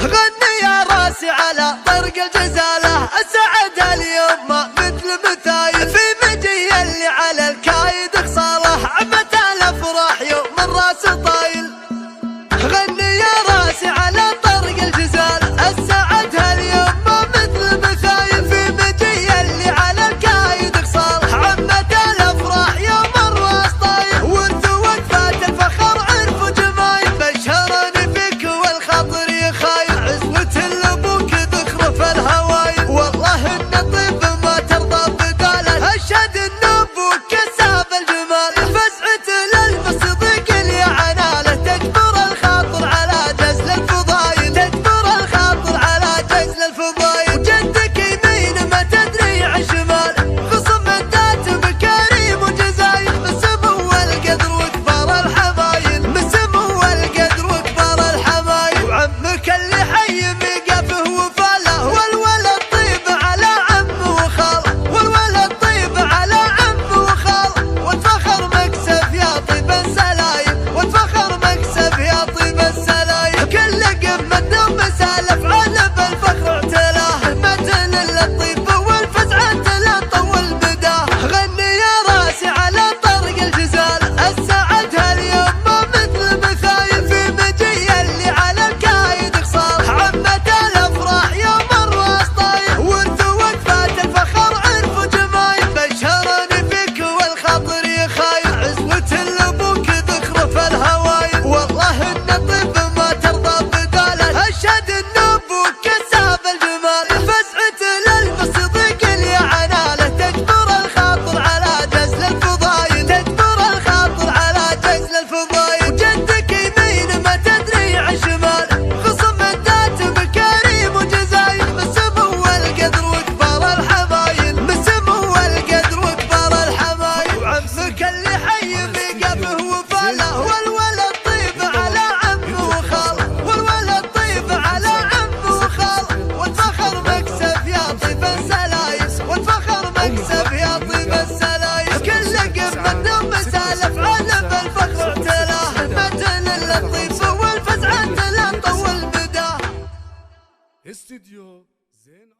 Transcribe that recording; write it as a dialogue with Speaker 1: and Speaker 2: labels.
Speaker 1: غني يا راسي على طرق الجزالة، اسعد اليوم ما مثل مثايل، في مجي اللي على الكايد خصاله، عمت الافراح يوم الراس طايل. غني يا راسي على طرق الجزالة، اسعد اليوم ما مثل مثايل، في مجي اللي على الكايد خصاله، عمت الافراح يوم الراس طايل. ورث وقفات الفخر عرف وجمايل، بشرني فيك والخاطر يخايل، عزوة لابوك ذخر في الهوايل، والله ان طيب ما ترضى بداله، اشهد ان ابوك كساب الجمال، فزعة للبس ضيق اللي عناله، تكبر الخاطر على جزل الفضايل، تكبر الخاطر على جزل الفضايل. وجدك يمين ما تدري عن شمال، خصم الذات بكريم وجزايل، بسمو القدر وكبار الحمايل، بسمو القدر وكبار الحمايل. وعمك اللي حي ميقفه وفاله، والولد طيب على عمه وخاله، والولد طيب على عمه وخاله، والفخر مكسب يا طيب السلايب، والفخر مكسب يا طيب السلايب. كل قمة دوم سالف علب الفخر اعتلاه، متن للطيب والفزعة لا طول بداه. غني يا راسي على طرق الجزالة، السعد هاليوم ما مثل مثايل، في مجي اللي على الكايد خصال، عمت الافراح يوم الراس طايل. ورث وقفات الفخر عرف وجمايل، بشرني فيك والخاطر يخايل، عزوة لابوك ذخر في الهوايل، والله ان طيب ما ترضى بداله، اشهد ان ابوك كساب الجمال، فزعة للبس ضيق اللي عناله، تكبر الخاطر على جزل الفضايل، تكبر الخاطر على جزل الفضايل. وجدك يمين ما تدري عن شمال، خصم الذات بكريم وجزايل، بسمو القدر وكبار الحمايل، بسمو القدر وكبار الحمايل. وعمك اللي حي ميقفه وفاله، والولد طيب على عمه وخاله، والولد طيب على عمه وخاله، والفخر مكسب يا طيب السلايب، والفخر مكسب يا طيب السلايب. كل قمة دوم سالف علب الفخر اعتلاه، متن للطيب والفزعة لا طول بداه.
Speaker 2: استديو زين.